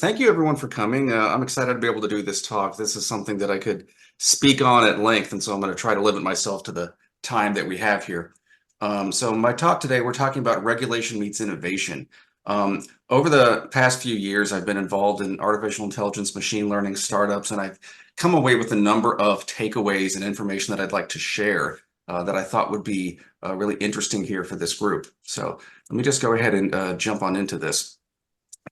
Thank you everyone for coming. I'm excited to be able to do this talk. This is something that I could speak on at length, and so I'm going to try to limit myself to the time that we have here. So my talk today, we're talking about regulation meets innovation. Over the past few years, I've been involved in artificial intelligence, machine learning startups, and I've come away with a number of takeaways and information that I'd like to share that I thought would be really interesting here for this group. So let me just go ahead and jump on into this.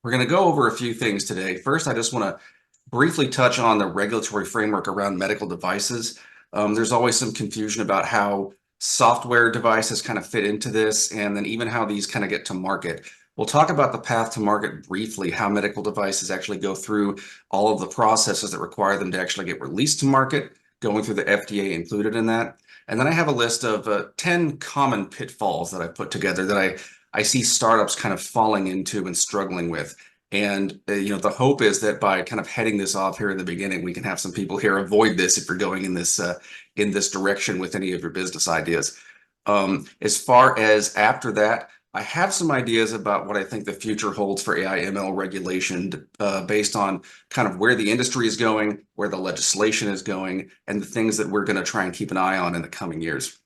We're going to go over a few things today. First, I just want to briefly touch on the regulatory framework around medical devices. There's always some confusion about how software devices kind of fit into this, and then even how these kind of get to market. We'll talk about the path to market briefly, how medical devices actually go through all of the processes that require them to actually get released to market, going through the FDA included in that. And then I have a list of 10 common pitfalls that I put together that I see startups kind of falling into and struggling with. And the hope is that by kind of heading this off here in the beginning, we can have some people here avoid this if you're going in this direction with any of your business ideas. As far as after that, I have some ideas about what I think the future holds for AI ML regulation based on kind of where the industry is going, where the legislation is going, and the things that we're going to try and keep an eye on in the coming years.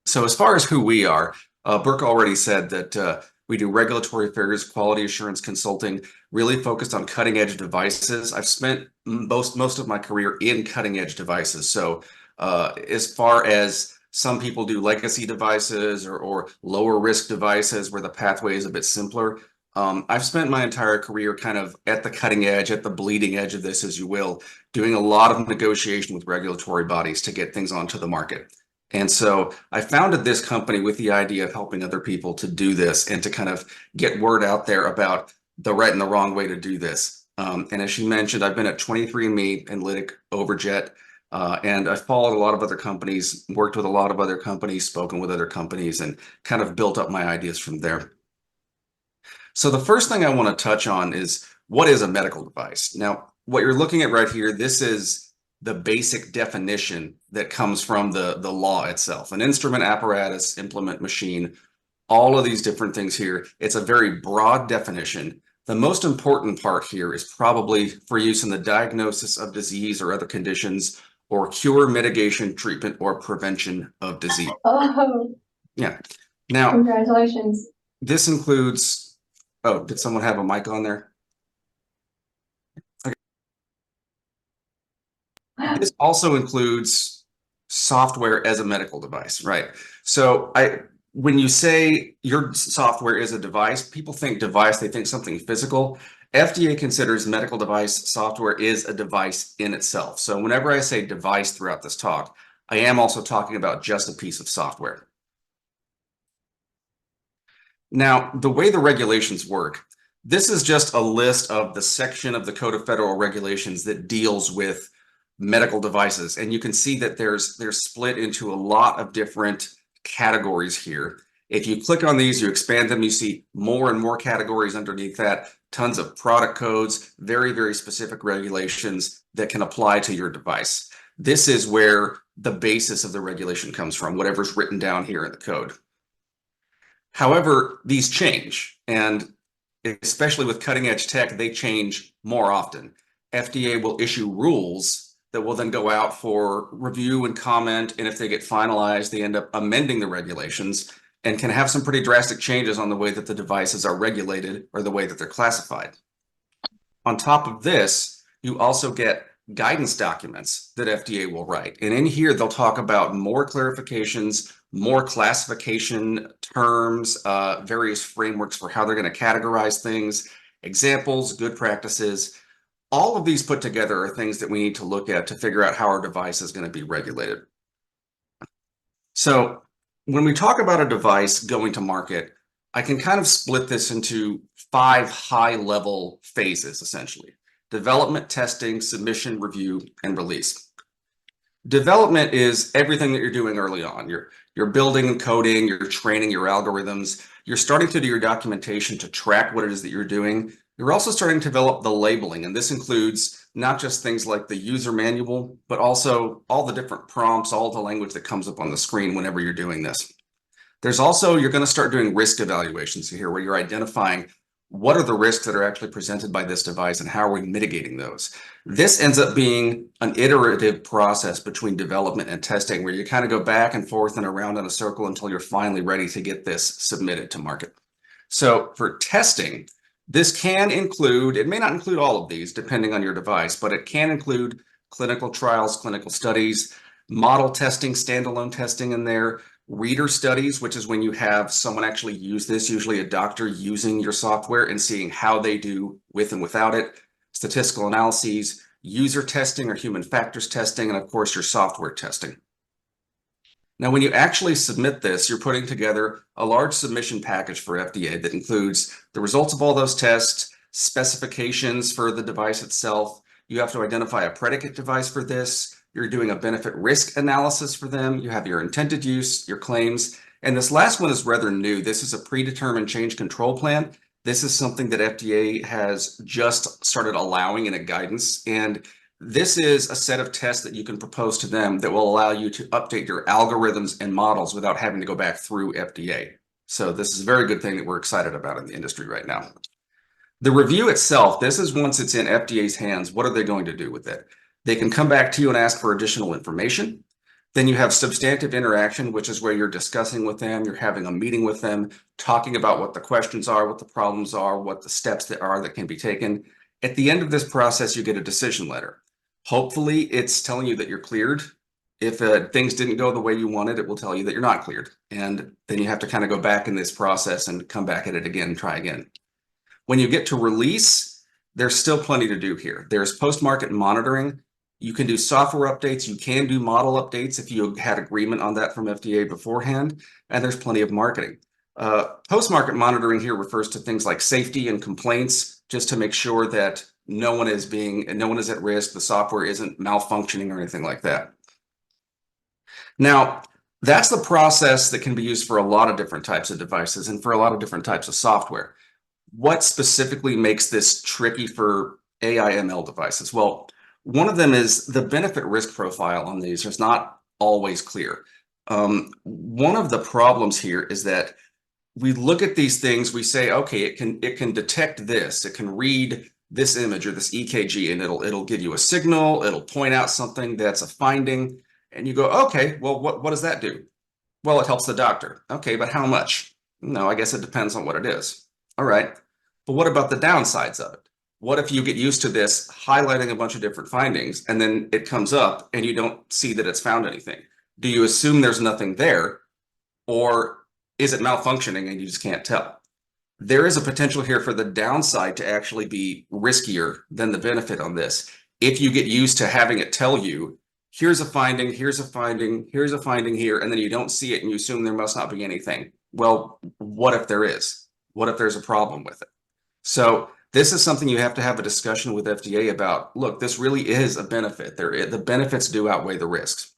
So as far as who we are, Burke already said that we do regulatory affairs, quality assurance consulting, really focused on cutting edge devices. I've spent most of my career in cutting edge devices. So as far as some people do legacy devices or lower risk devices where the pathway is a bit simpler, I've spent my entire career kind of at the cutting edge, at the bleeding edge of this, as you will, doing a lot of negotiation with regulatory bodies to get things onto the market. And so I founded this company with the idea of helping other people to do this and to kind of get word out there about the right and the wrong way to do this. And as she mentioned, I've been at 23andMe, Enlitic, Overjet, and I've followed a lot of other companies, worked with a lot of other companies, spoken with other companies, and kind of built up my ideas from there. So the first thing I want to touch on is, what is a medical device? Now, what you're looking at right here, this is the basic definition that comes from the law itself. An instrument, apparatus, implement, machine, all of these different things here. It's a very broad definition. The most important part here is probably for use in the diagnosis of disease or other conditions, or cure, mitigation, treatment, or prevention of disease. Oh, yeah. Now, congratulations. This includes, oh, did someone have a mic on there? This also includes software as a medical device, right? So when you say your software is a device, people think device, they think something physical. FDA considers medical device software is a device in itself. So whenever I say device throughout this talk, I am also talking about just a piece of software. Now, the way the regulations work, this is just a list of the section of the Code of Federal Regulations that deals with medical devices. And you can see that they're split into a lot of different categories here. If you click on these, you expand them, you see more and more categories underneath that, tons of product codes, very, very specific regulations that can apply to your device. This is where the basis of the regulation comes from, whatever's written down here in the code. However, these change, and especially with cutting edge tech, they change more often. FDA will issue rules that will then go out for review and comment, and if they get finalized, they end up amending the regulations and can have some pretty drastic changes on the way that the devices are regulated or the way that they're classified. On top of this, you also get guidance documents that FDA will write. And in here, they'll talk about more clarifications, more classification terms, various frameworks for how they're going to categorize things, examples, good practices. All of these put together are things that we need to look at to figure out how our device is going to be regulated. So when we talk about a device going to market, I can kind of split this into 5 high-level phases, essentially: development, testing, submission, review, and release. Development is everything that you're doing early on. You're building and coding, you're training your algorithms, you're starting to do your documentation to track what it is that you're doing. You're also starting to develop the labeling, and this includes not just things like the user manual, but also all the different prompts, all the language that comes up on the screen whenever you're doing this. There's also, you're going to start doing risk evaluations here, where you're identifying what are the risks that are actually presented by this device and how are we mitigating those? This ends up being an iterative process between development and testing where you kind of go back and forth and around in a circle until you're finally ready to get this submitted to market. So for testing, this can include, it may not include all of these depending on your device, but it can include clinical trials, clinical studies, model testing, standalone testing in there, reader studies, which is when you have someone actually use this, usually a doctor using your software and seeing how they do with and without it, statistical analyses, user testing or human factors testing, and of course your software testing. Now, when you actually submit this, you're putting together a large submission package for FDA that includes the results of all those tests, specifications for the device itself. You have to identify a predicate device for this. You're doing a benefit risk analysis for them. You have your intended use, your claims. And this last one is rather new. This is a predetermined change control plan. This is something that FDA has just started allowing in a guidance. And this is a set of tests that you can propose to them that will allow you to update your algorithms and models without having to go back through FDA. So this is a very good thing that we're excited about in the industry right now. The review itself, this is once it's in FDA's hands, what are they going to do with it? They can come back to you and ask for additional information. Then you have substantive interaction, which is where you're discussing with them, you're having a meeting with them, talking about what the questions are, what the problems are, what the steps that are that can be taken. At the end of this process, you get a decision letter. Hopefully, it's telling you that you're cleared. If things didn't go the way you wanted, it will tell you that you're not cleared. And then you have to kind of go back in this process and come back at it again and try again. When you get to release, there's still plenty to do here. There's post-market monitoring. You can do software updates. You can do model updates if you had agreement on that from FDA beforehand. And there's plenty of marketing. Post-market monitoring here refers to things like safety and complaints, just to make sure that no one is at risk, the software isn't malfunctioning or anything like that. Now, that's the process that can be used for a lot of different types of devices and for a lot of different types of software. What specifically makes this tricky for AI ML devices? Well, one of them is the benefit risk profile on these is not always clear. One of the problems here is that we look at these things, we say, okay, it can detect this, it can read this image or this EKG, and it'll give you a signal, it'll point out something that's a finding, and you go, okay, well, what does that do? Well, it helps the doctor. Okay, but how much? No, I guess it depends on what it is. All right, but what about the downsides of it? What if you get used to this highlighting a bunch of different findings and then it comes up and you don't see that it's found anything? Do you assume there's nothing there, or is it malfunctioning and you just can't tell? There is a potential here for the downside to actually be riskier than the benefit on this. If you get used to having it tell you, here's a finding, here's a finding, here's a finding here, and then you don't see it and you assume there must not be anything. Well, what if there is? What if there's a problem with it? So this is something you have to have a discussion with FDA about. Look, this really is a benefit. The benefits do outweigh the risks.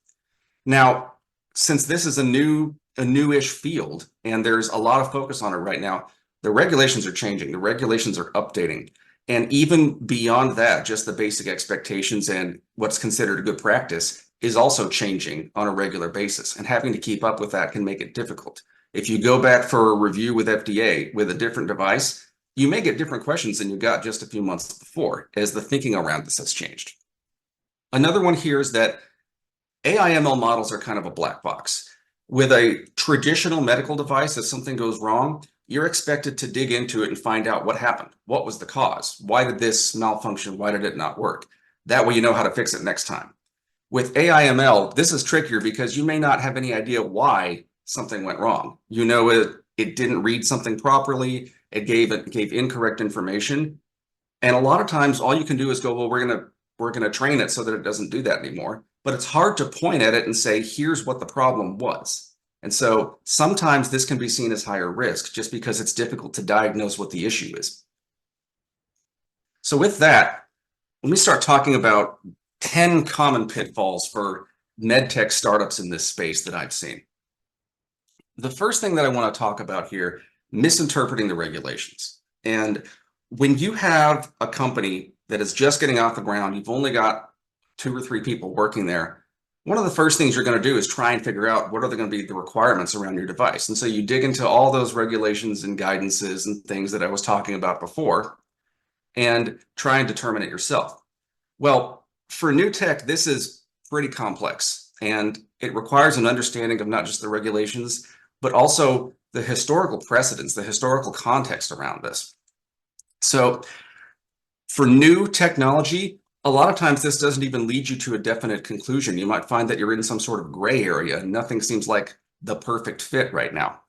Now, since this is a newish field and there's a lot of focus on it right now, the regulations are changing, the regulations are updating. And even beyond that, just the basic expectations and what's considered a good practice is also changing on a regular basis. And having to keep up with that can make it difficult. If you go back for a review with FDA with a different device, you may get different questions than you got just a few months before as the thinking around this has changed. Another one here is that AI ML models are kind of a black box. With a traditional medical device, if something goes wrong, you're expected to dig into it and find out what happened. What was the cause? Why did this malfunction? Why did it not work? That way you know how to fix it next time. With AI ML, this is trickier because you may not have any idea why something went wrong. You know it didn't read something properly, it gave incorrect information. And a lot of times all you can do is go, well, we're gonna train it so that it doesn't do that anymore. But it's hard to point at it and say, here's what the problem was. And so sometimes this can be seen as higher risk just because it's difficult to diagnose what the issue is. So with that, let me start talking about 10 common pitfalls for medtech startups in this space that I've seen. The first thing that I want to talk about here, misinterpreting the regulations. And when you have a company that is just getting off the ground, you've only got 2 or 3 people working there. one of the first things you're going to do is try and figure out what are going to be the requirements around your device. And so you dig into all those regulations and guidances and things that I was talking about before and try and determine it yourself. Well, for new tech, this is pretty complex, and it requires an understanding of not just the regulations, but also the historical precedents, the historical context around this. So for new technology, a lot of times this doesn't even lead you to a definite conclusion. You might find that you're in some sort of gray area and nothing seems like the perfect fit right now.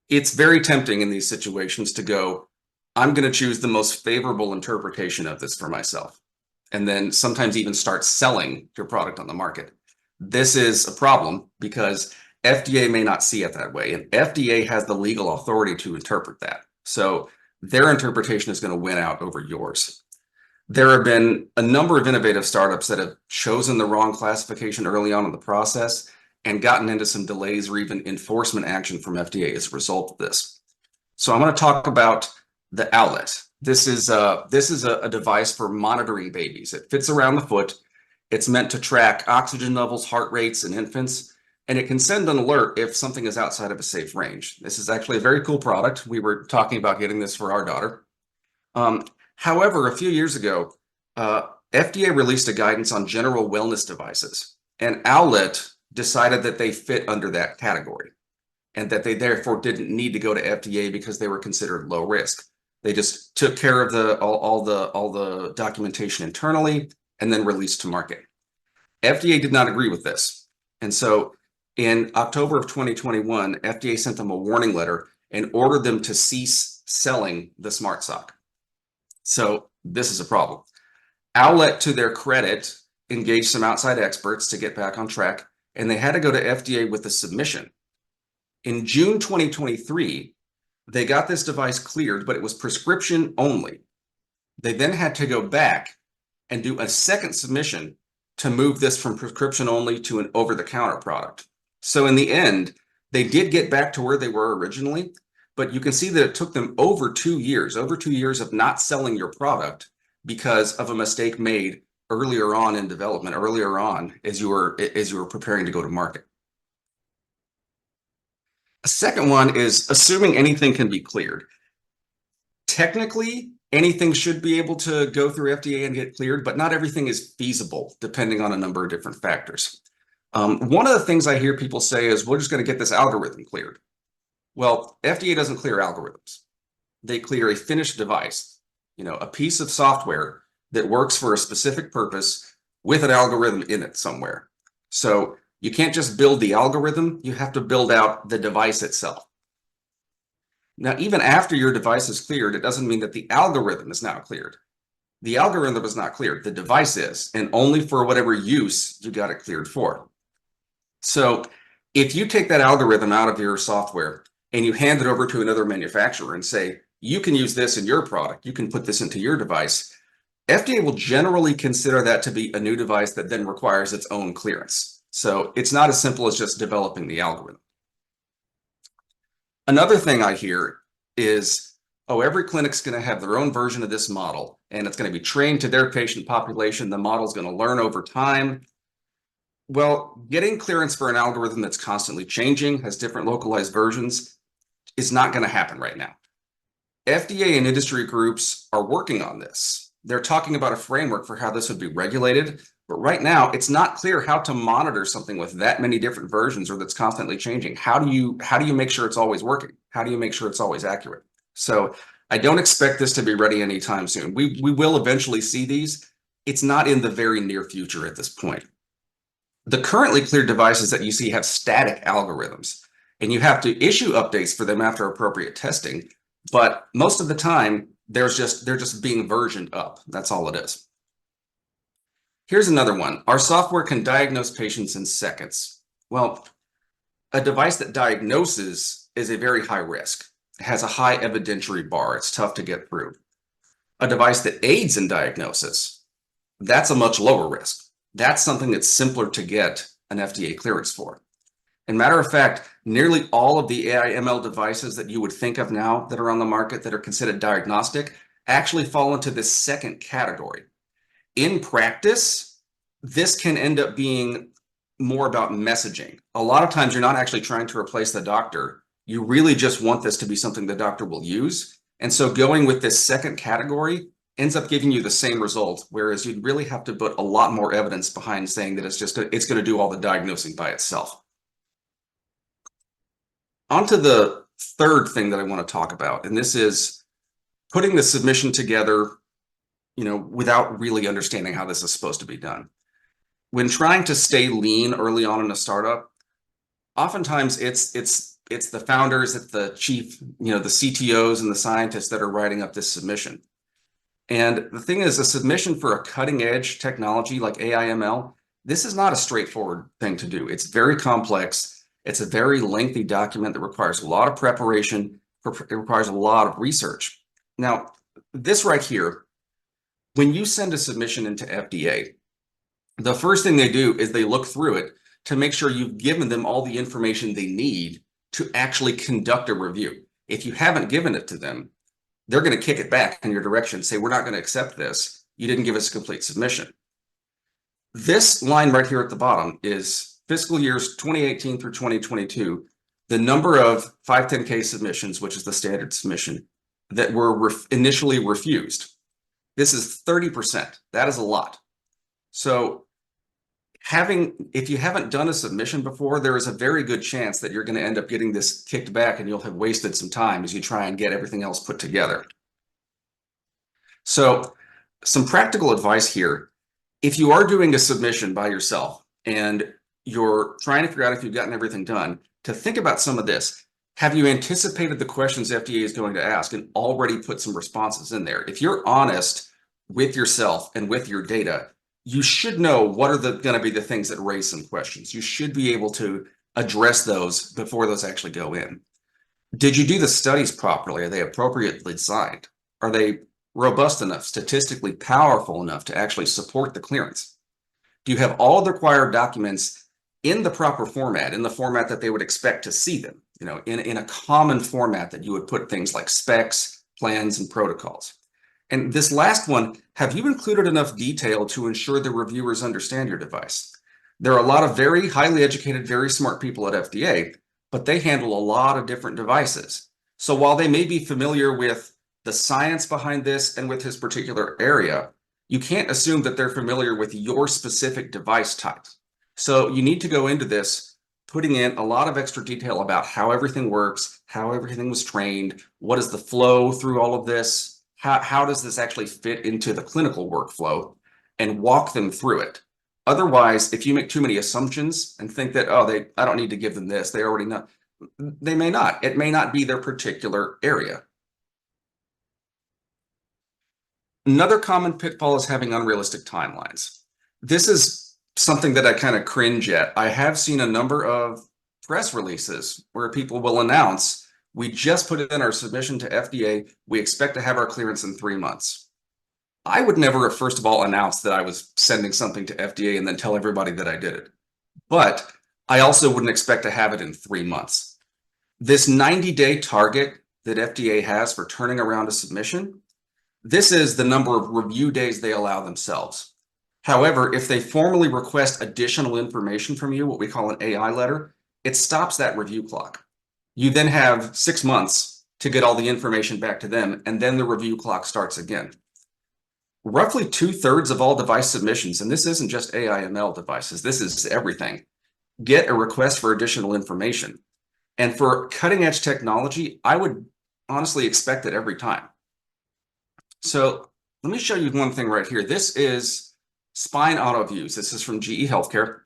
It's very tempting in these situations to go, I'm going to choose the most favorable interpretation of this for myself, and then sometimes even start selling your product on the market. This is a problem because FDA may not see it that way, and FDA has the legal authority to interpret that. So their interpretation is going to win out over yours. There have been a number of innovative startups that have chosen the wrong classification early on in the process and gotten into some delays or even enforcement action from FDA as a result of this. So I'm going to talk about the Owlet. This is a device for monitoring babies. It fits around the foot. It's meant to track oxygen levels, heart rates in infants, and it can send an alert if something is outside of a safe range. This is actually a very cool product. We were talking about getting this for our daughter. However, a few years ago, FDA released a guidance on general wellness devices, and Owlet decided that they fit under that category and that they therefore didn't need to go to FDA because they were considered low risk. They just took care of all the documentation internally and then released to market. FDA did not agree with this. And so in October of 2021, FDA sent them a warning letter and ordered them to cease selling the smart sock. So this is a problem. Owlet, to their credit, engaged some outside experts to get back on track, and they had to go to FDA with a submission. In June 2023, they got this device cleared, but it was prescription only. They then had to go back and do a second submission to move this from prescription only to an over-the-counter product. So in the end, they did get back to where they were originally, but you can see that it took them over 2 years of not selling your product because of a mistake made earlier on in development, earlier on as you were preparing to go to market. A second one is assuming anything can be cleared. Technically, anything should be able to go through FDA and get cleared, but not everything is feasible depending on a number of different factors. One of the things I hear people say is, we're just going to get this algorithm cleared. Well, FDA doesn't clear algorithms. They clear a finished device, a piece of software that works for a specific purpose with an algorithm in it somewhere. So you can't just build the algorithm, you have to build out the device itself. Now, even after your device is cleared, it doesn't mean that the algorithm is now cleared. The algorithm is not cleared, the device is, and only for whatever use you got it cleared for. So if you take that algorithm out of your software and you hand it over to another manufacturer and say, you can use this in your product, you can put this into your device, FDA will generally consider that to be a new device that then requires its own clearance. So it's not as simple as just developing the algorithm. Another thing I hear is, every clinic's going to have their own version of this model, and it's going to be trained to their patient population. The model's going to learn over time. Well, getting clearance for an algorithm that's constantly changing, has different localized versions, is not going to happen right now. FDA and industry groups are working on this. They're talking about a framework for how this would be regulated, but right now it's not clear how to monitor something with that many different versions or that's constantly changing. How do you make sure it's always working? How do you make sure it's always accurate? So I don't expect this to be ready anytime soon. We will eventually see these. It's not in the very near future at this point. The currently cleared devices that you see have static algorithms, and you have to issue updates for them after appropriate testing. But most of the time, they're just being versioned up. That's all it is. Here's another one. Our software can diagnose patients in seconds. Well, a device that diagnoses is a very high risk. It has a high evidentiary bar. It's tough to get through. A device that aids in diagnosis, that's a much lower risk. That's something that's simpler to get an FDA clearance for. And matter of fact, nearly all of the AI ML devices that you would think of now that are on the market that are considered diagnostic actually fall into this second category. In practice, this can end up being more about messaging. A lot of times you're not actually trying to replace the doctor. You really just want this to be something the doctor will use. And so going with this second category ends up giving you the same result, whereas you'd really have to put a lot more evidence behind saying that it's going to do all the diagnosing by itself. On to the third thing that I want to talk about, and this is putting the submission together, without really understanding how this is supposed to be done. When trying to stay lean early on in a startup, oftentimes it's the founders, it's the chief, the CTOs and the scientists that are writing up this submission. And the thing is, a submission for a cutting edge technology like AI/ML, this is not a straightforward thing to do. It's very complex. It's a very lengthy document that requires a lot of preparation. It requires a lot of research. Now, this right here, when you send a submission into FDA, the first thing they do is they look through it to make sure you've given them all the information they need to actually conduct a review. If you haven't given it to them, they're going to kick it back in your direction, say, we're not going to accept this. You didn't give us a complete submission. This line right here at the bottom is fiscal years 2018 through 2022, the number of 510K submissions, which is the standard submission, that were initially refused. This is 30%. That is a lot. So if you haven't done a submission before, there is a very good chance that you're going to end up getting this kicked back and you'll have wasted some time as you try and get everything else put together. So some practical advice here. If you are doing a submission by yourself and you're trying to figure out if you've gotten everything done, to think about some of this. Have you anticipated the questions FDA is going to ask and already put some responses in there? If you're honest with yourself and with your data, you should know what are going to be the things that raise some questions. You should be able to address those before those actually go in. Did you do the studies properly? Are they appropriately designed? Are they robust enough, statistically powerful enough to actually support the clearance? Do you have all the required documents in the proper format, in the format that they would expect to see them, in a common format that you would put things like specs, plans, and protocols? And this last one, have you included enough detail to ensure the reviewers understand your device? There are a lot of very highly educated, very smart people at FDA, but they handle a lot of different devices. So while they may be familiar with the science behind this and with his particular area, you can't assume that they're familiar with your specific device type. So you need to go into this putting in a lot of extra detail about how everything works, how everything was trained, what is the flow through all of this, how does this actually fit into the clinical workflow, and walk them through it. Otherwise, if you make too many assumptions and think that, I don't need to give them this, they already know, they may not. It may not be their particular area. Another common pitfall is having unrealistic timelines. This is something that I kind of cringe at. I have seen a number of press releases where people will announce, we just put in our submission to FDA. We expect to have our clearance in 3 months. I would never, first of all, announce that I was sending something to FDA and then tell everybody that I did it. But I also wouldn't expect to have it in 3 months. This 90-day target that FDA has for turning around a submission, this is the number of review days they allow themselves. However, if they formally request additional information from you, what we call an AI letter, it stops that review clock. You then have 6 months to get all the information back to them, and then the review clock starts again. Roughly 2/3 of all device submissions, and this isn't just AI/ML devices, this is everything, get a request for additional information. And for cutting edge technology, I would honestly expect it every time. So let me show you one thing right here. This is spine auto views. This is from GE Healthcare.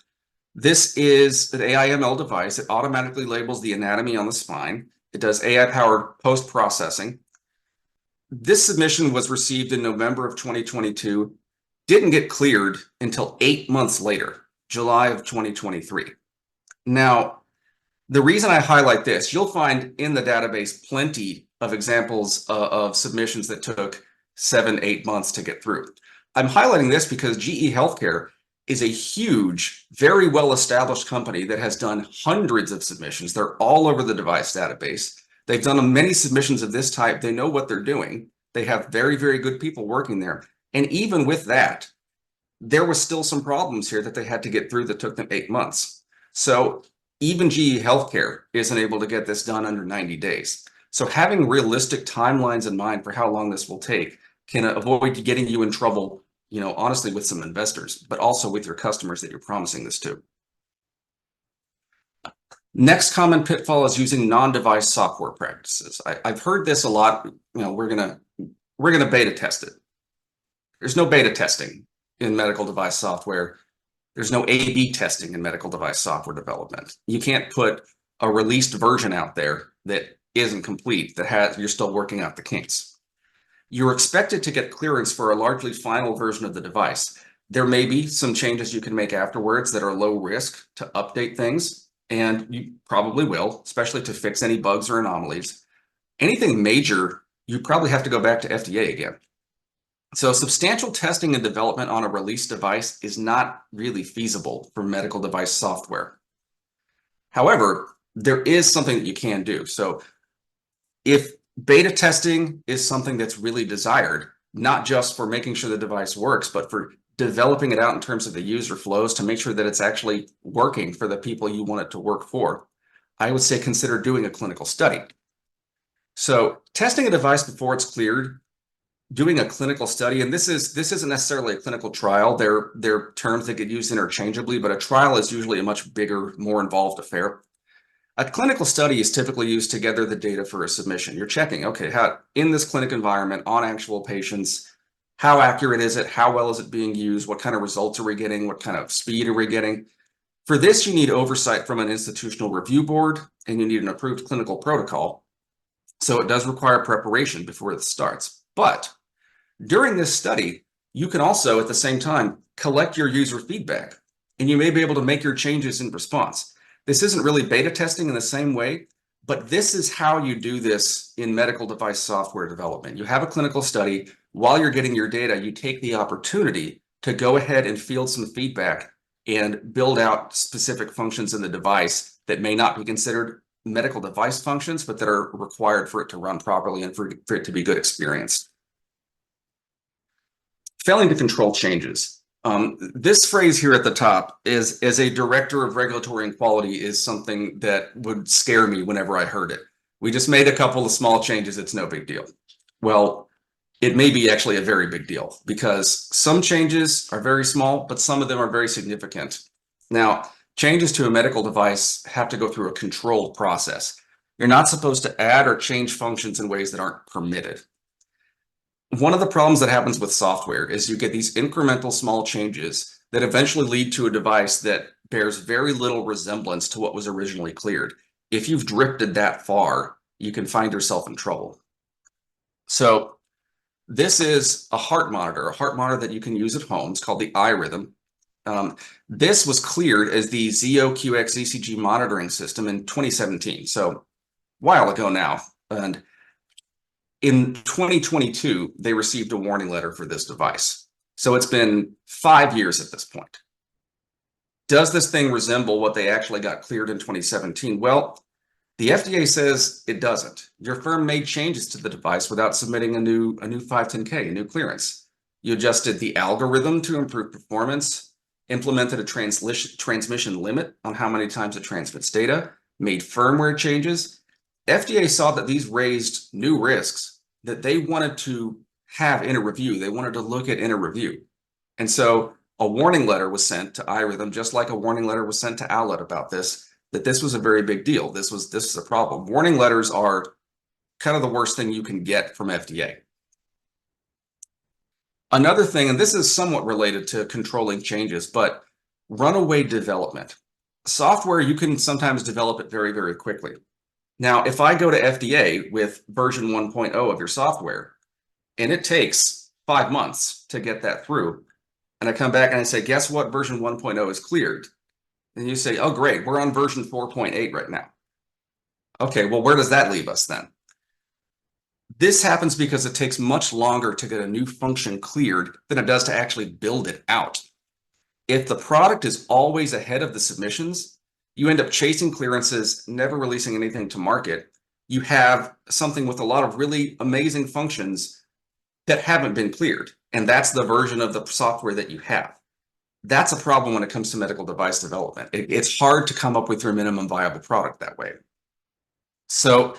This is an AI/ML device. It automatically labels the anatomy on the spine. It does AI-powered post-processing. This submission was received in November of 2022, didn't get cleared until 8 months later, July of 2023. Now, the reason I highlight this, you'll find in the database plenty of examples of submissions that took 7-8 months to get through. I'm highlighting this because GE Healthcare is a huge, very well-established company that has done hundreds of submissions. They're all over the device database. They've done many submissions of this type. They know what they're doing. They have very, very good people working there. And even with that, there was still some problems here that they had to get through that took them 8 months. So even GE Healthcare isn't able to get this done under 90 days. So having realistic timelines in mind for how long this will take can avoid getting you in trouble, honestly, with some investors, but also with your customers that you're promising this to. Next common pitfall is using non-device software practices. I've heard this a lot. We're gonna beta test it. There's no beta testing in medical device software. There's no A/B testing in medical device software development. You can't put a released version out there that isn't complete, you're still working out the kinks. You're expected to get clearance for a largely final version of the device. There may be some changes you can make afterwards that are low risk to update things, and you probably will, especially to fix any bugs or anomalies. Anything major, you probably have to go back to FDA again. So substantial testing and development on a released device is not really feasible for medical device software. However, there is something that you can do. So if beta testing is something that's really desired, not just for making sure the device works, but for developing it out in terms of the user flows to make sure that it's actually working for the people you want it to work for, I would say consider doing a clinical study. So testing a device before it's cleared, doing a clinical study, and this isn't necessarily a clinical trial. They're terms that get used interchangeably, but a trial is usually a much bigger, more involved affair. A clinical study is typically used to gather the data for a submission. You're checking, okay, how in this clinic environment on actual patients, how accurate is it? How well is it being used? What kind of results are we getting? What kind of speed are we getting? For this, you need oversight from an institutional review board, and you need an approved clinical protocol. So it does require preparation before it starts. But during this study, you can also, at the same time, collect your user feedback, and you may be able to make your changes in response. This isn't really beta testing in the same way, but this is how you do this in medical device software development. You have a clinical study. While you're getting your data, you take the opportunity to go ahead and field some feedback and build out specific functions in the device that may not be considered medical device functions, but that are required for it to run properly and for it to be good experience. Failing to control changes. This phrase here at the top is, as a director of regulatory and quality, is something that would scare me whenever I heard it. We just made a couple of small changes, it's no big deal. Well, it may be actually a very big deal, because some changes are very small, but some of them are very significant. Now, changes to a medical device have to go through a controlled process. You're not supposed to add or change functions in ways that aren't permitted. One of the problems that happens with software is you get these incremental small changes that eventually lead to a device that bears very little resemblance to what was originally cleared. If you've drifted that far, you can find yourself in trouble. So this is a heart monitor that you can use at home. It's called the iRhythm. This was cleared as the ZOQX ECG monitoring system in 2017, so a while ago now. And in 2022, they received a warning letter for this device. So it's been 5 years at this point. Does this thing resemble what they actually got cleared in 2017? Well, the FDA says it doesn't. Your firm made changes to the device without submitting a new 510K, a new clearance. You adjusted the algorithm to improve performance, implemented a transmission limit on how many times it transmits data, made firmware changes. FDA saw that these raised new risks that they wanted to have in a review. They wanted to look at in a review. And so a warning letter was sent to iRhythm, just like a warning letter was sent to Owlet about this, that this was a very big deal. This was a problem. Warning letters are kind of the worst thing you can get from FDA. Another thing, and this is somewhat related to controlling changes, but runaway development. Software, you can sometimes develop it very, very quickly. Now, if I go to FDA with version 1.0 of your software, and it takes 5 months to get that through, and I come back and I say, guess what, version 1.0 is cleared? And you say, oh, great, we're on version 4.8 right now. Okay, well, where does that leave us then? This happens because it takes much longer to get a new function cleared than it does to actually build it out. If the product is always ahead of the submissions, you end up chasing clearances, never releasing anything to market. You have something with a lot of really amazing functions that haven't been cleared. And that's the version of the software that you have. That's a problem when it comes to medical device development. It's hard to come up with your minimum viable product that way. So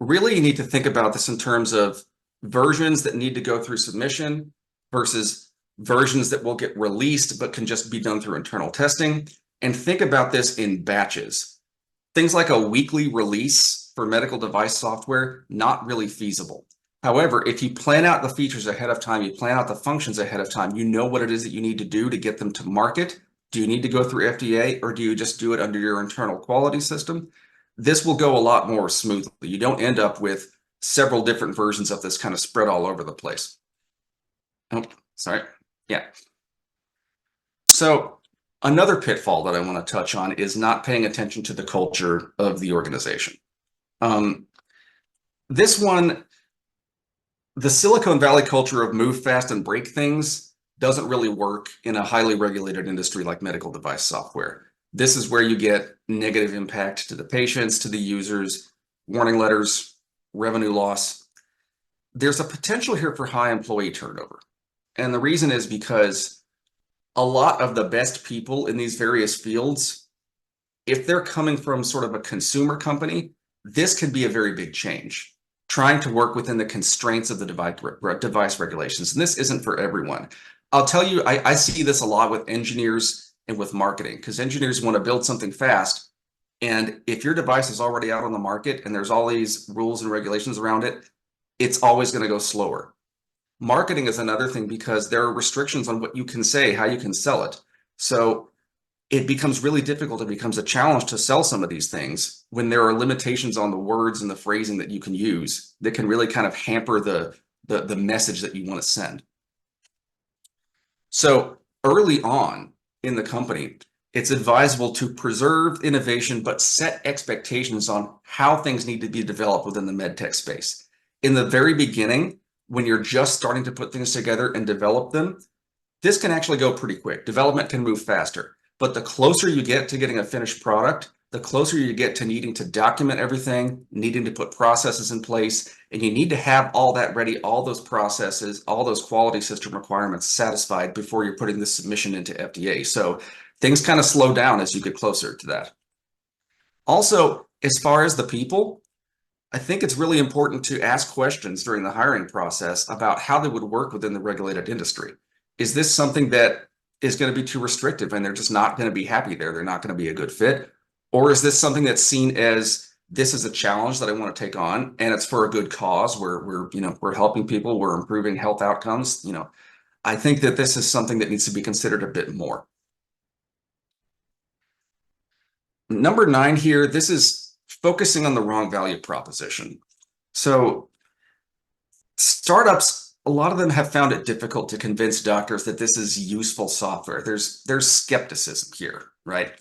really, you need to think about this in terms of versions that need to go through submission versus versions that will get released but can just be done through internal testing. And think about this in batches. Things like a weekly release for medical device software, not really feasible. However, if you plan out the features ahead of time, you plan out the functions ahead of time, you know what it is that you need to do to get them to market. Do you need to go through FDA, or do you just do it under your internal quality system? This will go a lot more smoothly. You don't end up with several different versions of this kind of spread all over the place. Oh, sorry. Yeah. So another pitfall that I want to touch on is not paying attention to the culture of the organization. This one, the Silicon Valley culture of move fast and break things doesn't really work in a highly regulated industry like medical device software. This is where you get negative impact to the patients, to the users, warning letters, revenue loss. There's a potential here for high employee turnover. And the reason is because a lot of the best people in these various fields, if they're coming from sort of a consumer company, this could be a very big change. Trying to work within the constraints of the device regulations. And this isn't for everyone. I'll tell you, I see this a lot with engineers and with marketing, because engineers want to build something fast. And if your device is already out on the market and there's all these rules and regulations around it, it's always going to go slower. Marketing is another thing because there are restrictions on what you can say, how you can sell it. So it becomes really difficult. It becomes a challenge to sell some of these things when there are limitations on the words and the phrasing that you can use that can really kind of hamper the message that you want to send. So early on in the company, it's advisable to preserve innovation, but set expectations on how things need to be developed within the medtech space. In the very beginning, when you're just starting to put things together and develop them, this can actually go pretty quick. Development can move faster. But the closer you get to getting a finished product, the closer you get to needing to document everything, needing to put processes in place, and you need to have all that ready, all those processes, all those quality system requirements satisfied before you're putting the submission into FDA. So things kind of slow down as you get closer to that. Also, as far as the people, I think it's really important to ask questions during the hiring process about how they would work within the regulated industry. Is this something that is going to be too restrictive and they're just not going to be happy there? They're not going to be a good fit? Or is this something that's seen as, this is a challenge that I want to take on and it's for a good cause? We're helping people, we're improving health outcomes. I think that this is something that needs to be considered a bit more. Number 9 here, this is focusing on the wrong value proposition. So startups, a lot of them have found it difficult to convince doctors that this is useful software. There's skepticism here, right?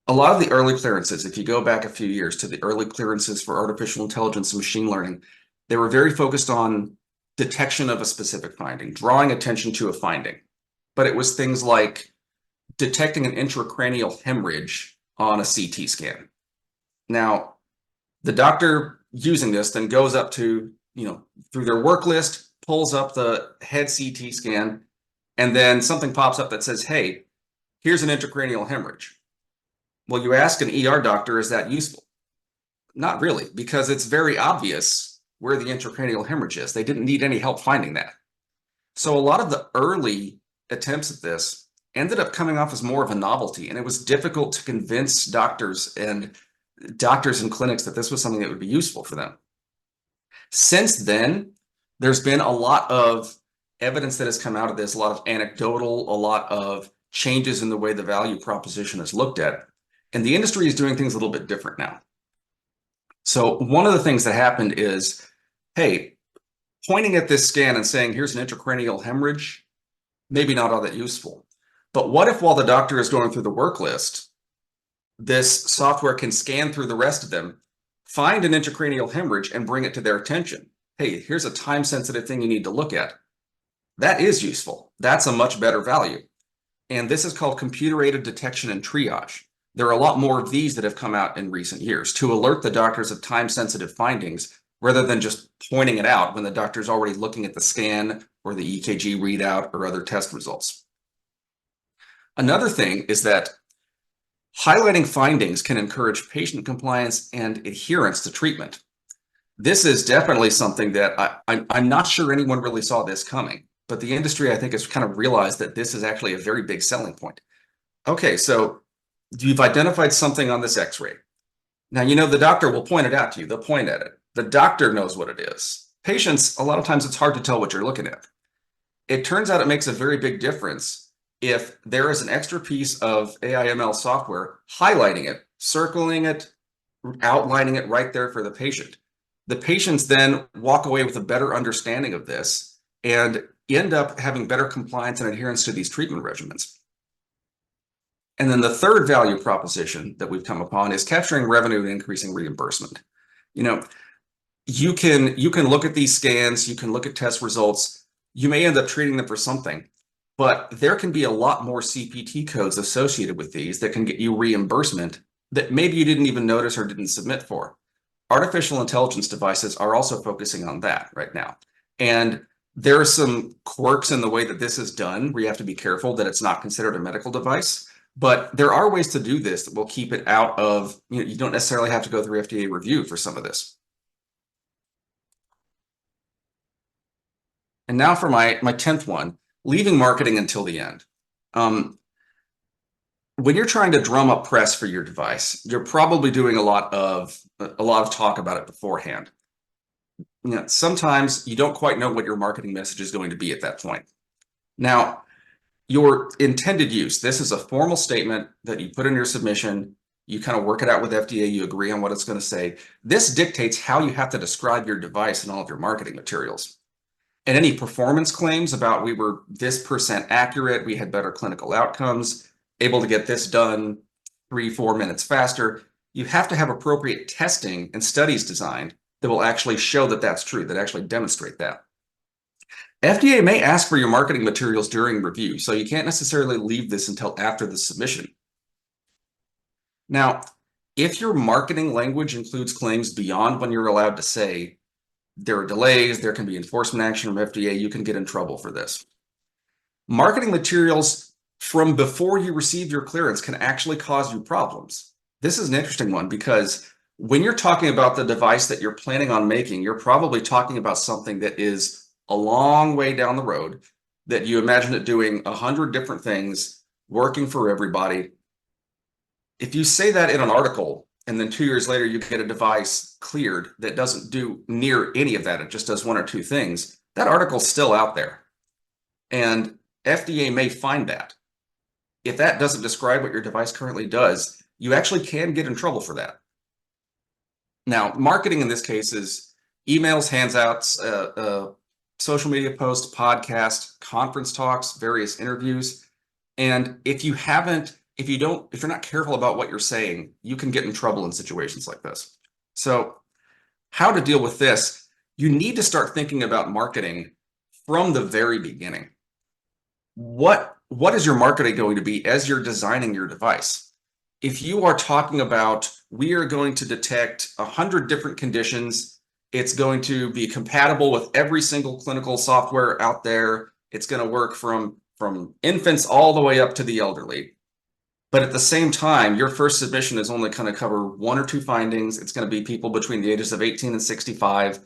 A lot of the early clearances, if you go back a few years to the early clearances for artificial intelligence and machine learning, they were very focused on detection of a specific finding, drawing attention to a finding. But it was things like detecting an intracranial hemorrhage on a CT scan. Now, the doctor using this then goes up to, through their work list, pulls up the head CT scan, and then something pops up that says, hey, here's an intracranial hemorrhage. Well, you ask an ER doctor, is that useful? Not really, because it's very obvious where the intracranial hemorrhage is. They didn't need any help finding that. So a lot of the early attempts at this ended up coming off as more of a novelty, and it was difficult to convince doctors and clinics that this was something that would be useful for them. Since then, there's been a lot of evidence that has come out of this, a lot of anecdotal, a lot of changes in the way the value proposition is looked at. And the industry is doing things a little bit different now. So one of the things that happened is, hey, pointing at this scan and saying, here's an intracranial hemorrhage, maybe not all that useful. But what if while the doctor is going through the work list, this software can scan through the rest of them, find an intracranial hemorrhage and bring it to their attention? Hey, here's a time-sensitive thing you need to look at. That is useful. That's a much better value. And this is called computer-aided detection and triage. There are a lot more of these that have come out in recent years to alert the doctors of time-sensitive findings rather than just pointing it out when the doctor's already looking at the scan or the EKG readout or other test results. Another thing is that highlighting findings can encourage patient compliance and adherence to treatment. This is definitely something that I'm not sure anyone really saw this coming, but the industry, I think, has kind of realized that this is actually a very big selling point. Okay, so you've identified something on this x-ray. Now, the doctor will point it out to you. They'll point at it. The doctor knows what it is. Patients, a lot of times it's hard to tell what you're looking at. It turns out it makes a very big difference if there is an extra piece of AI/ML software highlighting it, circling it, outlining it right there for the patient. The patients then walk away with a better understanding of this and end up having better compliance and adherence to these treatment regimens. And then the third value proposition that we've come upon is capturing revenue and increasing reimbursement. You can look at these scans, you can look at test results, you may end up treating them for something, but there can be a lot more CPT codes associated with these that can get you reimbursement that maybe you didn't even notice or didn't submit for. Artificial intelligence devices are also focusing on that right now. And there are some quirks in the way that this is done where you have to be careful that it's not considered a medical device. But there are ways to do this that will keep it out of, you don't necessarily have to go through FDA review for some of this. And now for my 10th one, leaving marketing until the end. When you're trying to drum up press for your device, you're probably doing a lot of talk about it beforehand. Sometimes you don't quite know what your marketing message is going to be at that point. Now, your intended use, this is a formal statement that you put in your submission. You kind of work it out with FDA. You agree on what it's going to say. This dictates how you have to describe your device in all of your marketing materials. And any performance claims about we were this % accurate, we had better clinical outcomes, able to get this done 3-4 minutes faster, you have to have appropriate testing and studies designed that will actually show that that's true, that actually demonstrate that. FDA may ask for your marketing materials during review, so you can't necessarily leave this until after the submission. Now, if your marketing language includes claims beyond when you're allowed to say, there are delays, there can be enforcement action from FDA, you can get in trouble for this. Marketing materials from before you receive your clearance can actually cause you problems. This is an interesting one because when you're talking about the device that you're planning on making, you're probably talking about something that is a long way down the road, that you imagine it doing 100 different things, working for everybody. If you say that in an article, and then 2 years later, you get a device cleared that doesn't do near any of that, it just does 1 or 2 things, that article's still out there. And FDA may find that. If that doesn't describe what your device currently does, you actually can get in trouble for that. Now, marketing in this case is emails, handouts, social media posts, podcasts, conference talks, various interviews. And if you're not careful about what you're saying, you can get in trouble in situations like this. So how to deal with this? You need to start thinking about marketing from the very beginning. What is your marketing going to be as you're designing your device? If you are talking about, we are going to detect 100 different conditions, it's going to be compatible with every single clinical software out there, it's going to work from infants all the way up to the elderly. But at the same time, your first submission is only going to cover 1 or 2 findings. It's going to be people between the ages of 18 and 65.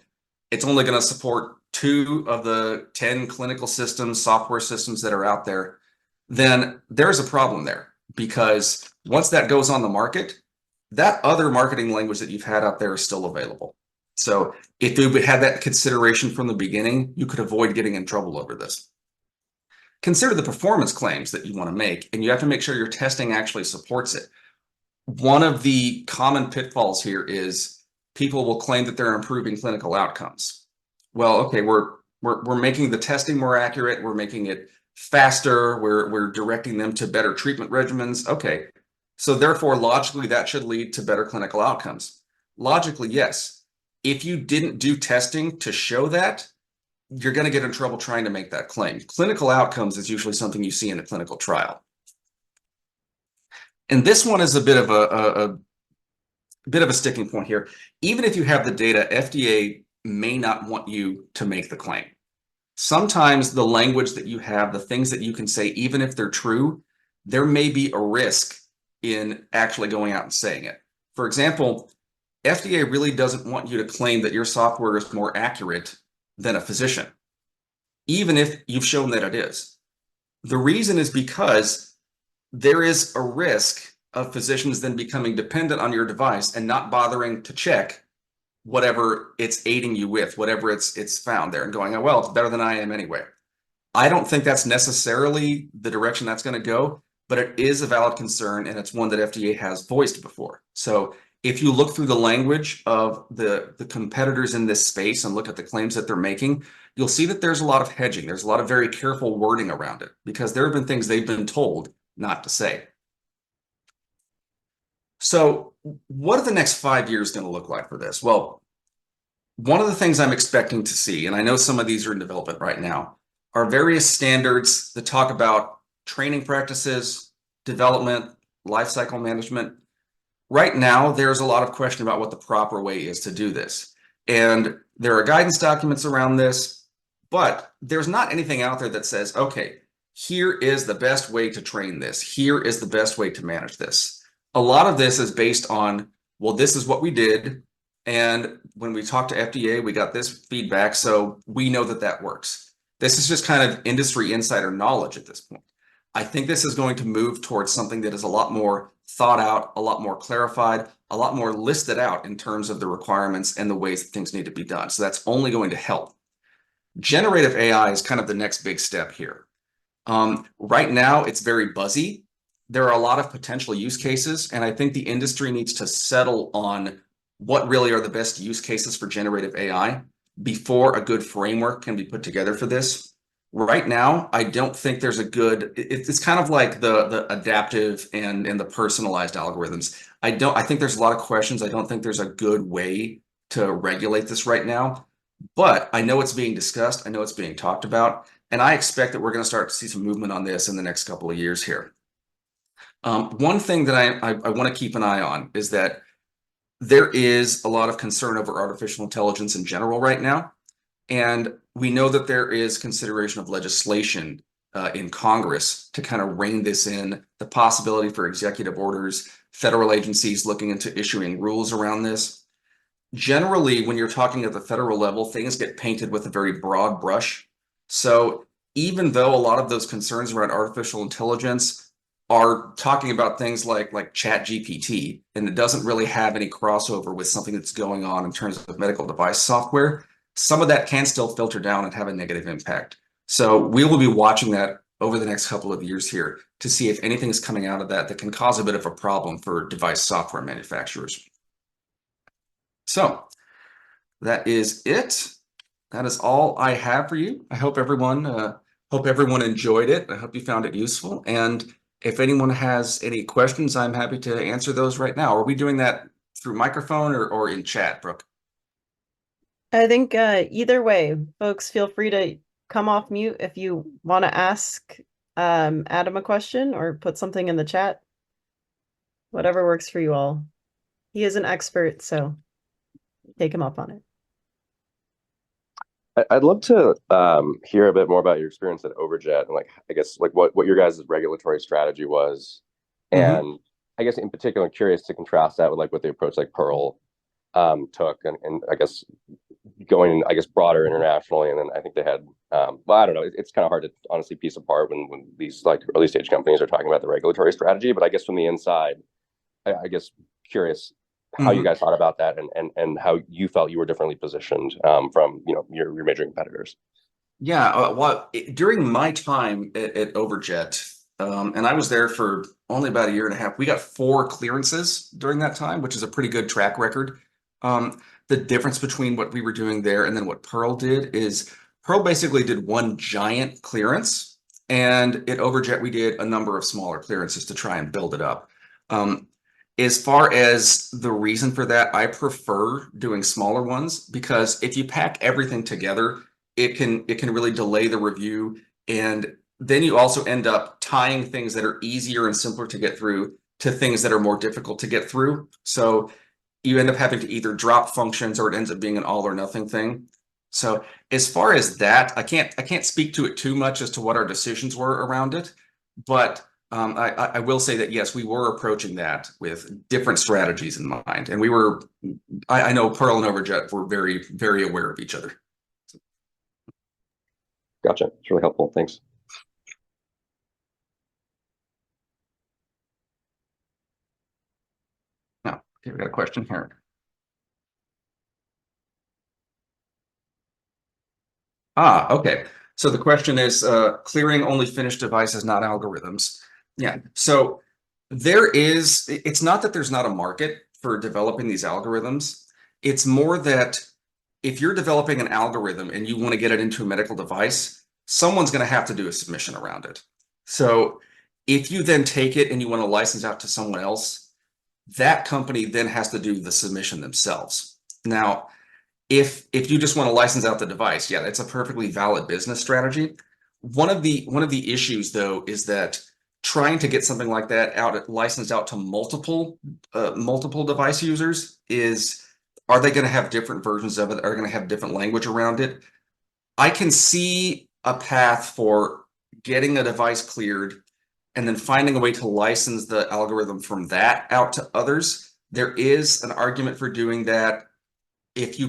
It's only going to support 2 of the 10 clinical systems, software systems that are out there. Then there's a problem there, because once that goes on the market, that other marketing language that you've had out there is still available. So if you had that consideration from the beginning, you could avoid getting in trouble over this. Consider the performance claims that you want to make, and you have to make sure your testing actually supports it. One of the common pitfalls here is people will claim that they're improving clinical outcomes. Well, okay, we're making the testing more accurate, we're making it faster, we're directing them to better treatment regimens. Okay, so therefore logically that should lead to better clinical outcomes. Logically, yes. If you didn't do testing to show that, you're going to get in trouble trying to make that claim. Clinical outcomes is usually something you see in a clinical trial. And this one is a bit of a sticking point here. Even if you have the data, FDA may not want you to make the claim. Sometimes the language that you have, the things that you can say, even if they're true, there may be a risk in actually going out and saying it. For example, FDA really doesn't want you to claim that your software is more accurate than a physician, even if you've shown that it is. The reason is because there is a risk of physicians then becoming dependent on your device and not bothering to check whatever it's aiding you with, whatever it's found there, and going, oh, well, it's better than I am anyway. I don't think that's necessarily the direction that's going to go, but it is a valid concern, and it's one that FDA has voiced before. So if you look through the language of the competitors in this space and look at the claims that they're making, you'll see that there's a lot of hedging. There's a lot of very careful wording around it because there have been things they've been told not to say. So what are the next 5 years going to look like for this? Well, one of the things I'm expecting to see, and I know some of these are in development right now, are various standards that talk about training practices, development, lifecycle management. Right now, there's a lot of question about what the proper way is to do this. And there are guidance documents around this, but there's not anything out there that says, okay, here is the best way to train this. Here is the best way to manage this. A lot of this is based on, well, this is what we did. And when we talked to FDA, we got this feedback. So we know that that works. This is just kind of industry insider knowledge at this point. I think this is going to move towards something that is a lot more thought out, a lot more clarified, a lot more listed out in terms of the requirements and the ways that things need to be done. So that's only going to help. Generative AI is kind of the next big step here. Right now, it's very buzzy. There are a lot of potential use cases, and I think the industry needs to settle on what really are the best use cases for generative AI before a good framework can be put together for this. Right now, I don't think there's a good, it's kind of like the adaptive and the personalized algorithms. I think there's a lot of questions. I don't think there's a good way to regulate this right now, but I know it's being discussed. I know it's being talked about, and I expect that we're going to start to see some movement on this in the next couple of years here. One thing that I want to keep an eye on is that there is a lot of concern over artificial intelligence in general right now. And we know that there is consideration of legislation in Congress to kind of rein this in, the possibility for executive orders, federal agencies looking into issuing rules around this. Generally, when you're talking at the federal level, things get painted with a very broad brush. So even though a lot of those concerns around artificial intelligence are talking about things like ChatGPT, and it doesn't really have any crossover with something that's going on in terms of medical device software, some of that can still filter down and have a negative impact. So we will be watching that over the next couple of years here to see if anything is coming out of that that can cause a bit of a problem for device software manufacturers. So that is it. That is all I have for you. I hope everyone enjoyed it. I hope you found it useful. And if anyone has any questions, I'm happy to answer those right now. Are we doing that through microphone or in chat, Brooke? I think either way, folks, feel free to come off mute if you want to ask Adam a question or put something in the chat. Whatever works for you all. He is an expert, so take him up on it. I'd love to hear a bit more about your experience at Overjet and I guess what your guys' regulatory strategy was. And I guess in particular, I'm curious to contrast that with what the approach Pearl took and I guess going broader internationally. And then I think they had well, I don't know, it's kind of hard to honestly piece apart when these early stage companies are talking about the regulatory strategy. But I guess from the inside, I guess curious how you guys thought about that and how you felt you were differently positioned from your major competitors. Yeah, well, during my time at Overjet, and I was there for only about a year and a half, we got 4 clearances during that time, which is a pretty good track record. The difference between what we were doing there and then what Pearl did is Pearl basically did one giant clearance, and at Overjet we did a number of smaller clearances to try and build it up. As far as the reason for that, I prefer doing smaller ones because if you pack everything together, it can really delay the review, and then you also end up tying things that are easier and simpler to get through to things that are more difficult to get through. So you end up having to either drop functions or it ends up being an all or nothing thing. So as far as that, I can't speak to it too much as to what our decisions were around it, but I will say that yes, we were approaching that with different strategies in mind, and I know Pearl and Overjet were very, very aware of each other. Gotcha. It's really helpful. Thanks. Now, okay, we got a question here. Okay. So the question is, clearing only finished devices, not algorithms. Yeah. So it's not that there's not a market for developing these algorithms. It's more that if you're developing an algorithm and you want to get it into a medical device, someone's going to have to do a submission around it. So if you then take it and you want to license out to someone else, that company then has to do the submission themselves. Now, if you just want to license out the device, yeah, that's a perfectly valid business strategy. One of the issues though is that trying to get something like that licensed out to multiple device users are they going to have different versions of it? Are they going to have different language around it? I can see a path for getting a device cleared and then finding a way to license the algorithm from that out to others. There is an argument for doing that if you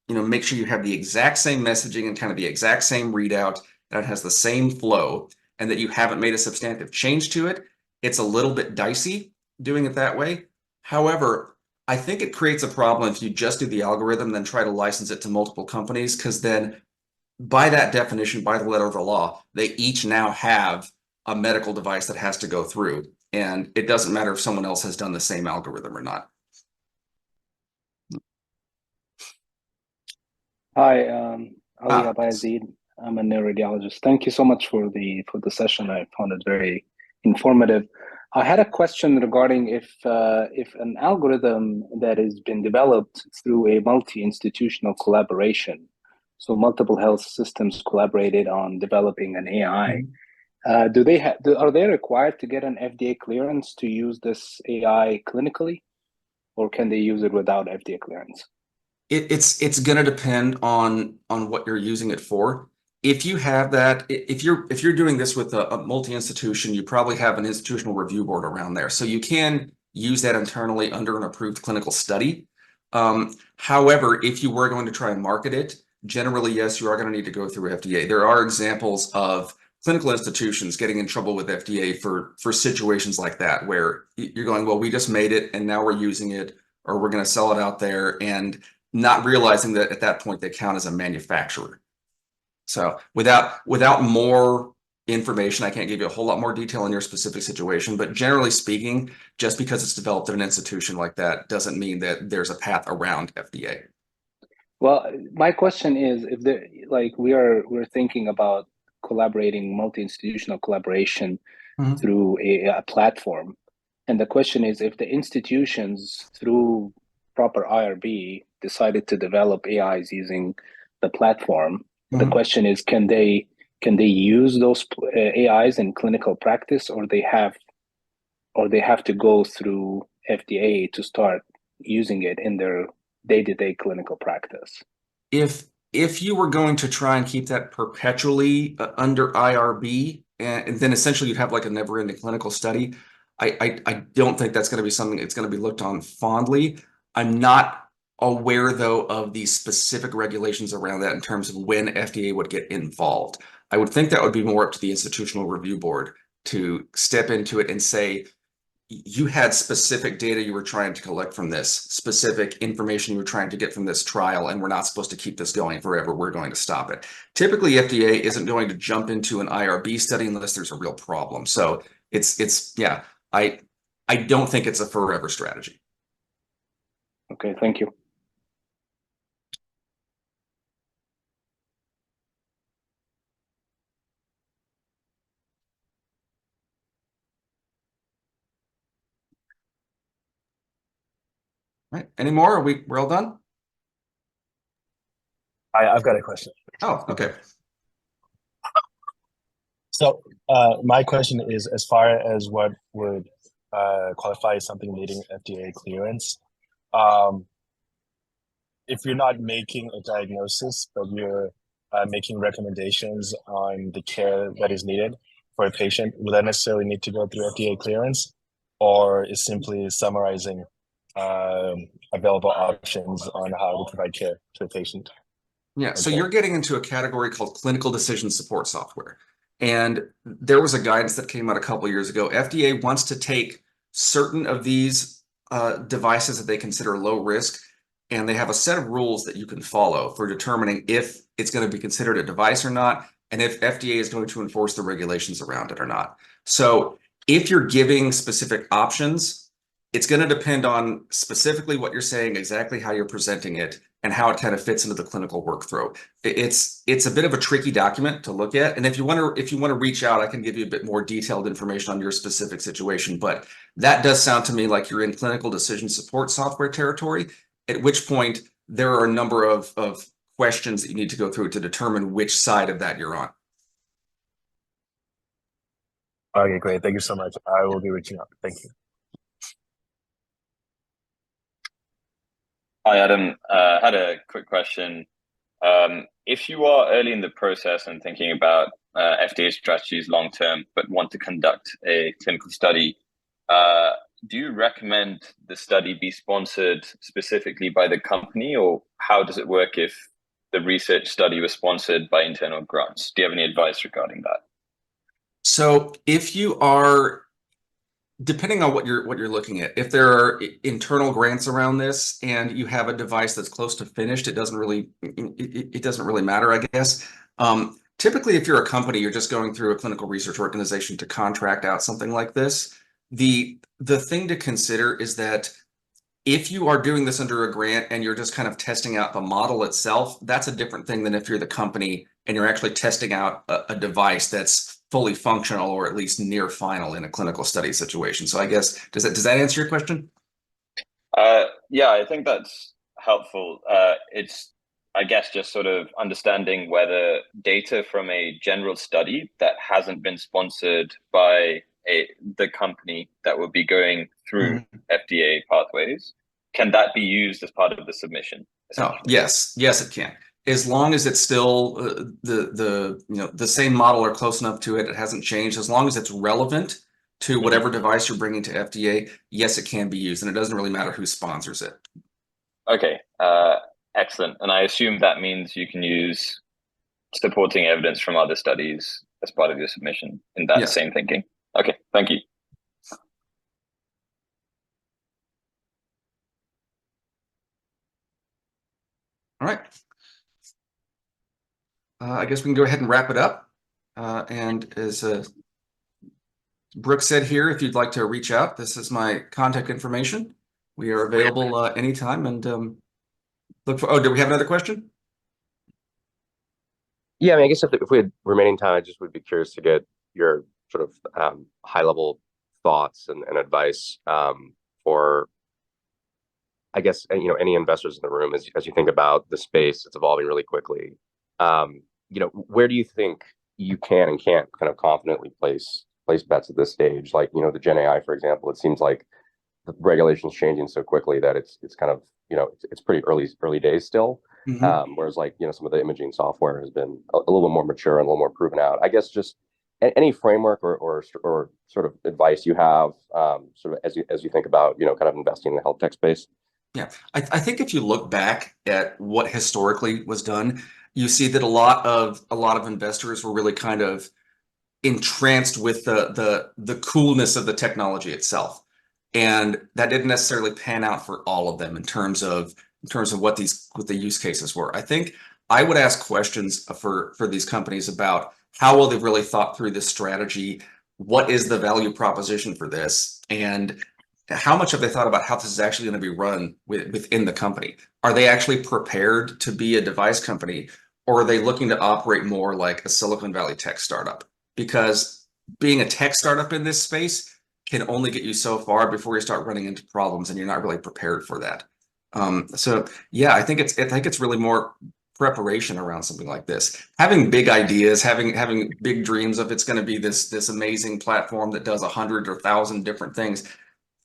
make sure you have the exact same messaging and kind of the exact same readout, that it has the same flow, and that you haven't made a substantive change to it. It's a little bit dicey doing it that way. However, I think it creates a problem if you just do the algorithm, then try to license it to multiple companies, because then by that definition, by the letter of the law, they each now have a medical device that has to go through. And it doesn't matter if someone else has done the same algorithm or not. Hi, Ali Abayazid. I'm a neuroradiologist. Thank you so much for the session. I found it very informative. I had a question regarding if an algorithm that has been developed through a multi-institutional collaboration, so multiple health systems collaborated on developing an AI, are they required to get an FDA clearance to use this AI clinically, or can they use it without FDA clearance? It's going to depend on what you're using it for. If you have that, if you're doing this with a multi-institution, you probably have an institutional review board around there, so you can use that internally under an approved clinical study. However, if you were going to try and market it, generally, yes, you are going to need to go through FDA. There are examples of clinical institutions getting in trouble with FDA for situations like that, where you're going, well, we just made it and now we're using it, or we're going to sell it out there, and not realizing that at that point they count as a manufacturer. So without more information, I can't give you a whole lot more detail in your specific situation, but generally speaking, just because it's developed at an institution like that doesn't mean that there's a path around FDA. Well, my question is, if we're thinking about collaborating, multi-institutional collaboration through a platform, and the question is, if the institutions through proper IRB decided to develop AIs using the platform, the question is, can they use those AIs in clinical practice, or they have to go through FDA to start using it in their day-to-day clinical practice? If you were going to try and keep that perpetually under IRB, and then essentially you'd have like a never-ending clinical study, I don't think that's going to be something that's going to be looked on fondly. I'm not aware, though, of the specific regulations around that in terms of when FDA would get involved. I would think that would be more up to the institutional review board to step into it and say, you had specific data you were trying to collect from this, specific information you were trying to get from this trial, and we're not supposed to keep this going forever. We're going to stop it. Typically, FDA isn't going to jump into an IRB study unless there's a real problem. So yeah, I don't think it's a forever strategy. Okay, thank you. Right. Any more? We're all done? I've got a question. Oh, okay. So my question is, as far as what would qualify as something needing FDA clearance, if you're not making a diagnosis, but you're making recommendations on the care that is needed, for a patient, will that necessarily need to go through FDA clearance, or is simply summarizing available options on how to provide care to a patient? Yeah, so Okay. you're getting into a category called clinical decision support software. And there was a guidance that came out a couple of years ago. FDA wants to take certain of these devices that they consider low risk, and they have a set of rules that you can follow for determining if it's going to be considered a device or not, and if FDA is going to enforce the regulations around it or not. So if you're giving specific options, it's going to depend on specifically what you're saying, exactly how you're presenting it, and how it kind of fits into the clinical workflow. It's a bit of a tricky document to look at, and if you want to reach out, I can give you a bit more detailed information on your specific situation. But that does sound to me like you're in clinical decision support software territory. At which point there are a number of questions that you need to go through to determine which side of that you're on. Okay, great. Thank you so much. I will be reaching out. Thank you. Hi, Adam. Had a quick question. If you are early in the process and thinking about FDA strategies long term, but want to conduct a clinical study, do you recommend the study be sponsored specifically by the company, or how does it work if the research study was sponsored by internal grants? Do you have any advice regarding that? So if you are, depending on what you're looking at, if there are internal grants around this and you have a device that's close to finished, it doesn't really matter, I guess. Typically, if you're a company, you're just going through a clinical research organization to contract out something like this. The thing to consider is that if you are doing this under a grant and you're just kind of testing out the model itself, that's a different thing than if you're the company and you're actually testing out a device that's fully functional or at least near final in a clinical study situation. So I guess, does that answer your question? Yeah, I think that's helpful. It's, I guess, just sort of understanding whether data from a general study that hasn't been sponsored by the company that will be going through FDA pathways, can that be used as part of the submission? Oh, yes, it can. As long as it's still the same model or close enough to it, it hasn't changed. As long as it's relevant to whatever device you're bringing to FDA, yes, it can be used, and it doesn't really matter who sponsors it. Okay, excellent. And I assume that means you can use supporting evidence from other studies as part of your submission in that same thinking. Okay, thank you. All right. I guess we can go ahead and wrap it up. And as Brooke said here, if you'd like to reach out, this is my contact information. We are available anytime. And look for. Oh, do we have another question? Yeah, I mean, I guess if we had remaining time, I just would be curious to get your sort of high-level thoughts and advice for, I guess, any investors in the room as you think about the space. It's evolving really quickly. Where do you think you can and can't kind of confidently place bets at this stage? Like, the Gen AI, for example, it seems like the regulation's changing so quickly that it's kind of, it's pretty early days still. Whereas like, some of the imaging software has been a little bit more mature and a little more proven out. I guess just any framework or sort of advice you have sort of as you think about, kind of investing in the health tech space. Yeah, I think if you look back at what historically was done, you see that a lot of investors were really kind of entranced with the coolness of the technology itself, and that didn't necessarily pan out for all of them in terms of what the use cases were. I think I would ask questions for these companies about how well they've really thought through this strategy, what is the value proposition for this, and how much have they thought about how this is actually going to be run within the company? Are they actually prepared to be a device company, or are they looking to operate more like a Silicon Valley tech startup? Because being a tech startup in this space can only get you so far before you start running into problems, and you're not really prepared for that. So yeah, I think it's really more preparation around something like this. Having big ideas, having big dreams of it's going to be this amazing platform that does 100 or 1,000 different things.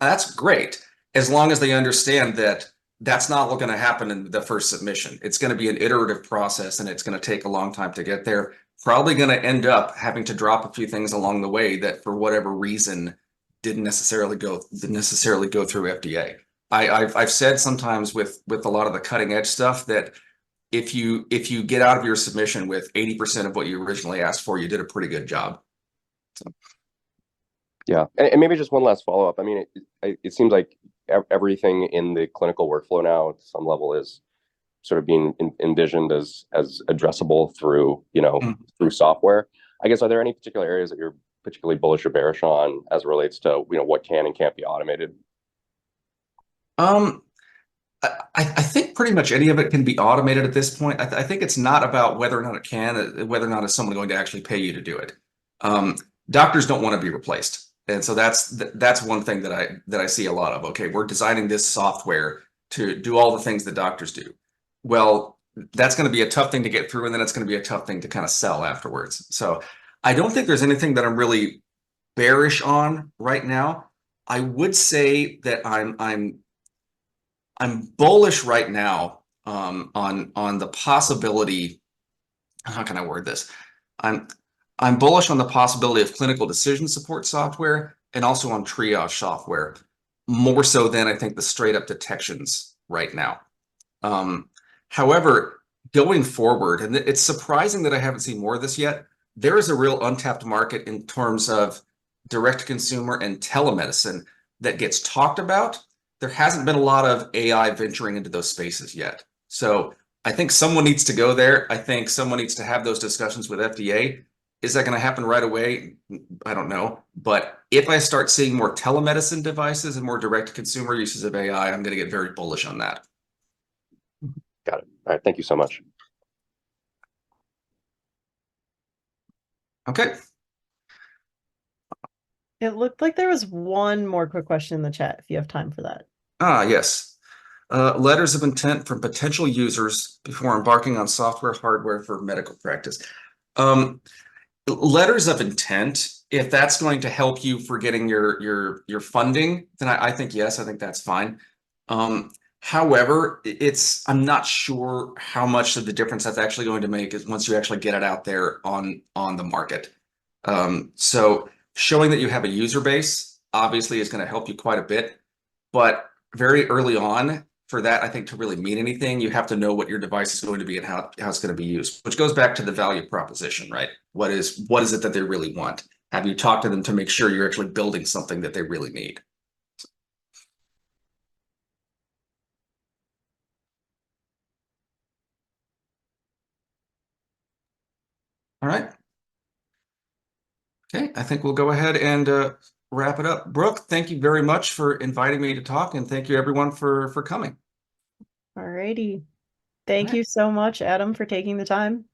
That's great, as long as they understand that that's not what's going to happen in the first submission. It's going to be an iterative process, and it's going to take a long time to get there. probably going to end up having to drop a few things along the way that, for whatever reason, didn't necessarily go through FDA. I've said sometimes with a lot of the cutting edge stuff that if you get out of your submission with 80% of what you originally asked for, you did a pretty good job. So. Yeah, and maybe just one last follow up. I mean, it seems like everything in the clinical workflow now, at some level, is sort of being envisioned as addressable through through software. I guess, are there any particular areas that you're particularly bullish or bearish on as it relates to what can and can't be automated? I think pretty much any of it can be automated at this point. I think it's not about whether or not it can, whether or not is someone going to actually pay you to do it. Doctors don't want to be replaced, and so that's one thing that I see a lot of. Okay, we're designing this software to do all the things that doctors do. Well, that's going to be a tough thing to get through, and then it's going to be a tough thing to kind of sell afterwards. So I don't think there's anything that I'm really bearish on right now. I would say that I'm bullish right now on the possibility. How can I word this? I'm bullish on the possibility of clinical decision support software and also on triage software, more so than I think the straight up detections right now. However, going forward, and it's surprising that I haven't seen more of this yet, there is a real untapped market in terms of direct consumer and telemedicine that gets talked about. There hasn't been a lot of AI venturing into those spaces yet. So I think someone needs to go there. I think someone needs to have those discussions with FDA. Is that going to happen right away? I don't know. But if I start seeing more telemedicine devices and more direct consumer uses of AI, I'm going to get very bullish on that. Got it. All right. Thank you so much. Okay. It looked like there was one more quick question in the chat, if you have time for that. Yes. Letters of intent from potential users before embarking on software hardware for medical practice. Letters of intent, if that's going to help you for getting your funding, then I think yes, I think that's fine. However, I'm not sure how much of the difference that's actually going to make is once you actually get it out there on the market. So showing that you have a user base obviously is going to help you quite a bit, but very early on, for that, I think, to really mean anything, you have to know what your device is going to be and how it's going to be used, which goes back to the value proposition, right? What is it that they really want? Have you talked to them to make sure you're actually building something that they really need? All right. Okay, I think we'll go ahead and wrap it up. Brooke, thank you very much for inviting me to talk, and thank you everyone for coming. All righty. Thank All right. you so much, Adam, for taking the time.